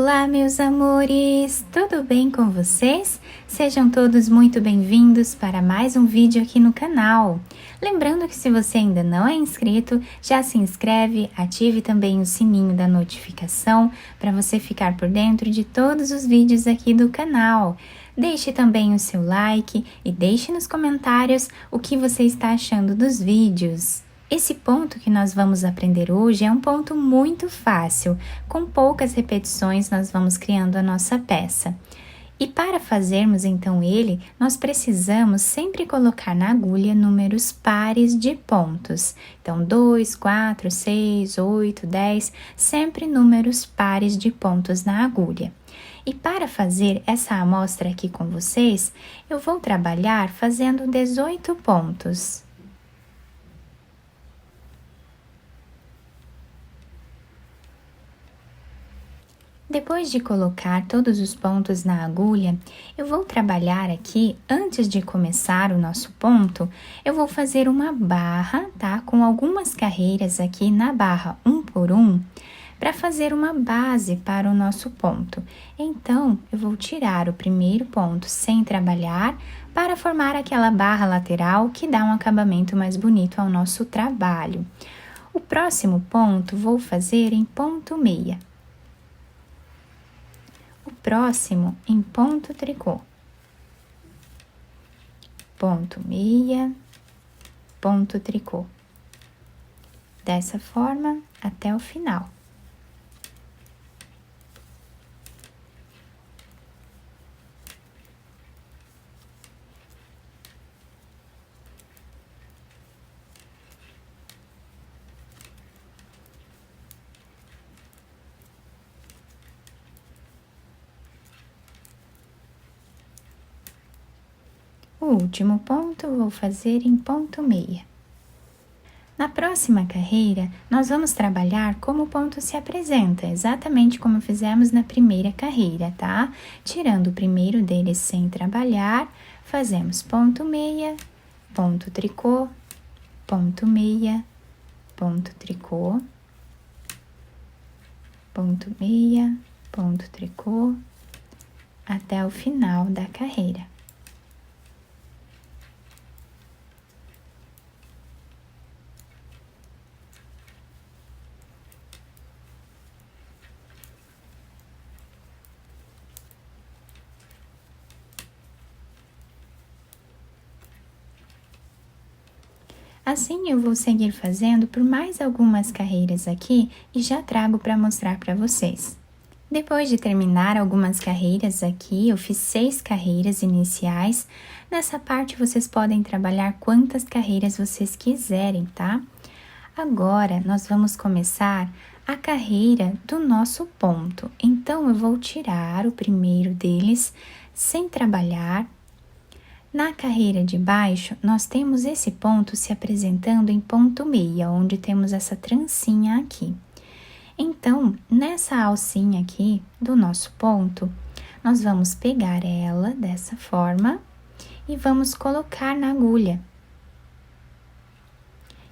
Olá, meus amores! Tudo bem com vocês? Sejam todos muito bem-vindos para mais um vídeo aqui no canal. Lembrando que se você ainda não é inscrito, já se inscreve, ative também o sininho da notificação para você ficar por dentro de todos os vídeos aqui do canal. Deixe também o seu like e deixe nos comentários o que você está achando dos vídeos. Esse ponto que nós vamos aprender hoje é um ponto muito fácil. Com poucas repetições, nós vamos criando a nossa peça. E para fazermos então ele, nós precisamos sempre colocar na agulha números pares de pontos. Então, 2, 4, 6, 8, 10, sempre números pares de pontos na agulha. E para fazer essa amostra aqui com vocês, eu vou trabalhar fazendo 18 pontos. Depois de colocar todos os pontos na agulha, eu vou trabalhar aqui, antes de começar o nosso ponto, eu vou fazer uma barra, tá? Com algumas carreiras aqui na barra, um por um, para fazer uma base para o nosso ponto. Então, eu vou tirar o primeiro ponto sem trabalhar, para formar aquela barra lateral que dá um acabamento mais bonito ao nosso trabalho. O próximo ponto, vou fazer em ponto meia. O próximo em ponto tricô, ponto meia, ponto tricô, dessa forma até o final. O último ponto eu vou fazer em ponto meia. Na próxima carreira, nós vamos trabalhar como o ponto se apresenta, exatamente como fizemos na primeira carreira, tá? Tirando o primeiro deles sem trabalhar, fazemos ponto meia, ponto tricô, ponto meia, ponto tricô, ponto meia, ponto tricô, até o final da carreira. Assim, eu vou seguir fazendo por mais algumas carreiras aqui e já trago para mostrar para vocês. Depois de terminar algumas carreiras aqui, eu fiz 6 carreiras iniciais. Nessa parte, vocês podem trabalhar quantas carreiras vocês quiserem, tá? Agora, nós vamos começar a carreira do nosso ponto. Então, eu vou tirar o primeiro deles sem trabalhar. Na carreira de baixo, nós temos esse ponto se apresentando em ponto meia, onde temos essa trancinha aqui. Então, nessa alcinha aqui do nosso ponto, nós vamos pegar ela dessa forma e vamos colocar na agulha.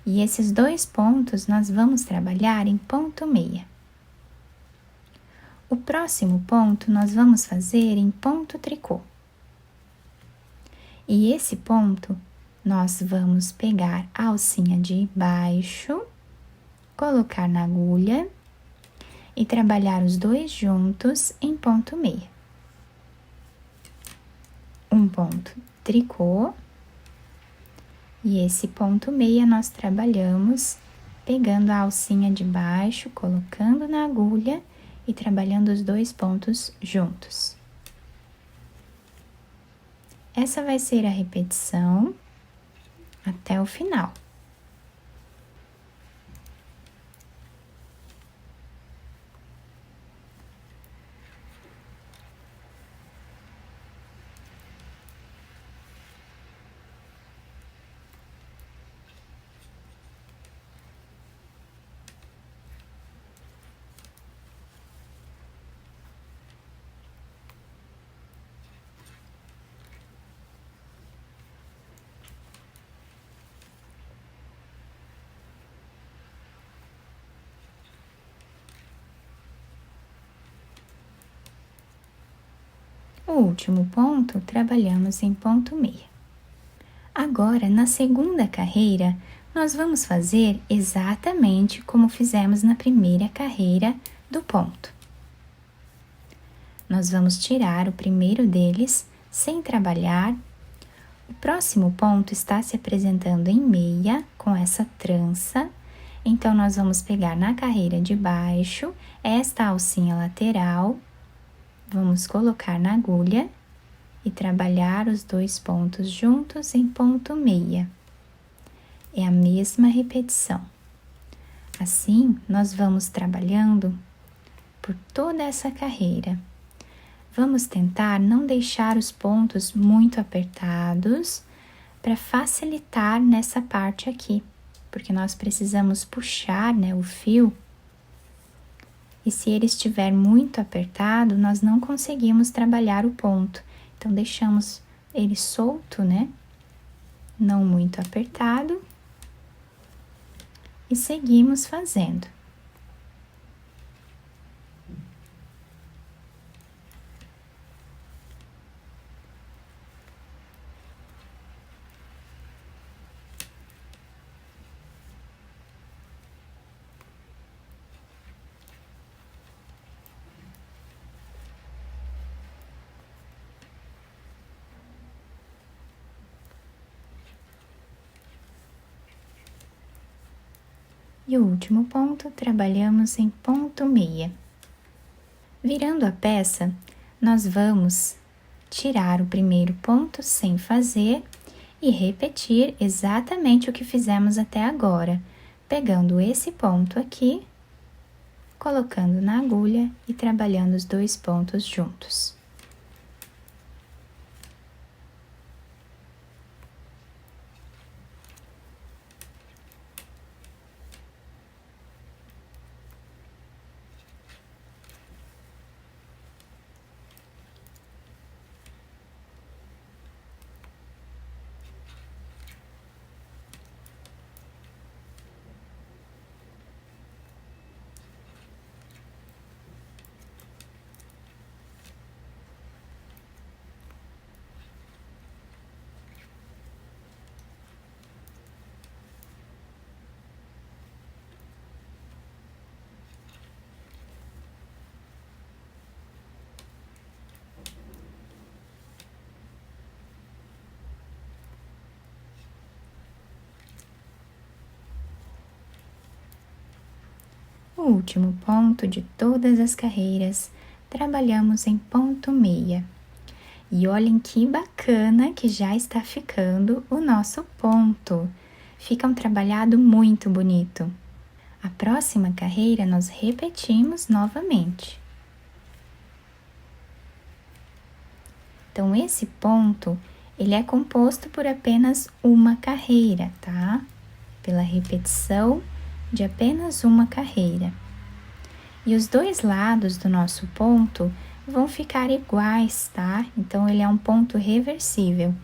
E esses dois pontos nós vamos trabalhar em ponto meia. O próximo ponto nós vamos fazer em ponto tricô. E esse ponto, nós vamos pegar a alcinha de baixo, colocar na agulha e trabalhar os dois juntos em ponto meia. Um ponto tricô, e esse ponto meia nós trabalhamos pegando a alcinha de baixo, colocando na agulha e trabalhando os dois pontos juntos. Essa vai ser a repetição até o final. O último ponto, trabalhamos em ponto meia. Agora, na segunda carreira, nós vamos fazer exatamente como fizemos na primeira carreira do ponto. Nós vamos tirar o primeiro deles sem trabalhar. O próximo ponto está se apresentando em meia com essa trança. Então, nós vamos pegar na carreira de baixo esta alcinha lateral, vamos colocar na agulha e trabalhar os dois pontos juntos em ponto meia. É a mesma repetição. Assim, nós vamos trabalhando por toda essa carreira. Vamos tentar não deixar os pontos muito apertados para facilitar nessa parte aqui, porque nós precisamos puxar, né, o fio. E se ele estiver muito apertado, nós não conseguimos trabalhar o ponto. Então, deixamos ele solto, né? Não muito apertado. E seguimos fazendo. E o último ponto, trabalhamos em ponto meia. Virando a peça, nós vamos tirar o primeiro ponto sem fazer e repetir exatamente o que fizemos até agora, pegando esse ponto aqui, colocando na agulha e trabalhando os dois pontos juntos. O último ponto de todas as carreiras, trabalhamos em ponto meia. E olhem que bacana que já está ficando o nosso ponto. Fica um trabalhado muito bonito. A próxima carreira nós repetimos novamente. Então, esse ponto, ele é composto por apenas uma carreira, tá? Pela repetição de apenas uma carreira. E os dois lados do nosso ponto vão ficar iguais, tá? Então, ele é um ponto reversível.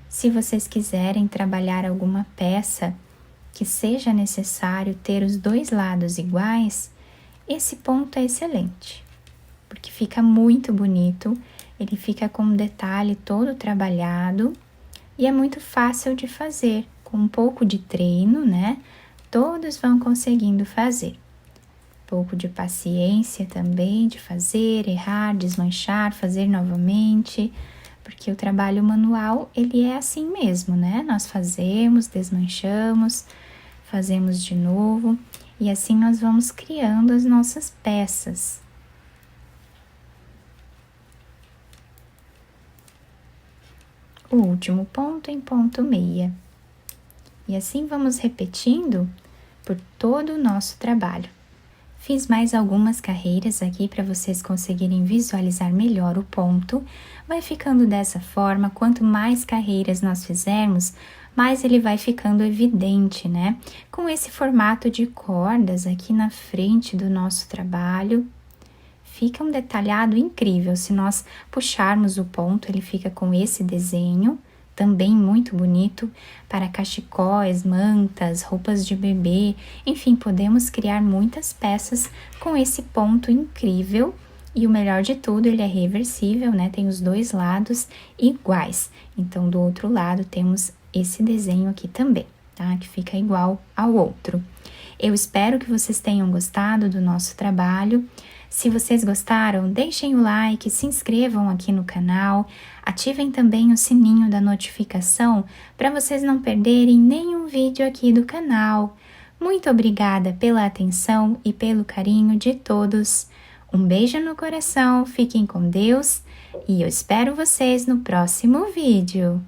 Se vocês quiserem trabalhar alguma peça que seja necessário ter os dois lados iguais, esse ponto é excelente, porque fica muito bonito, ele fica com um detalhe todo trabalhado e é muito fácil de fazer, com um pouco de treino, né? Todos vão conseguindo fazer. Pouco de paciência também, de fazer, errar, desmanchar, fazer novamente, porque o trabalho manual, ele é assim mesmo, né? Nós fazemos, desmanchamos, fazemos de novo, e assim nós vamos criando as nossas peças. O último ponto em ponto meia. E assim vamos repetindo por todo o nosso trabalho. Fiz mais algumas carreiras aqui para vocês conseguirem visualizar melhor o ponto. Vai ficando dessa forma, quanto mais carreiras nós fizermos, mais ele vai ficando evidente, né? Com esse formato de cordas aqui na frente do nosso trabalho, fica um detalhado incrível. Se nós puxarmos o ponto, ele fica com esse desenho, também muito bonito, para cachecóis, mantas, roupas de bebê, enfim, podemos criar muitas peças com esse ponto incrível E o melhor de tudo, ele é reversível, né? Tem os dois lados iguais. Então, do outro lado, temos esse desenho aqui também, tá? Que fica igual ao outro. Eu espero que vocês tenham gostado do nosso trabalho. Se vocês gostaram, deixem o like, se inscrevam aqui no canal, ativem também o sininho da notificação para vocês não perderem nenhum vídeo aqui do canal. Muito obrigada pela atenção e pelo carinho de todos. Um beijo no coração, fiquem com Deus e eu espero vocês no próximo vídeo.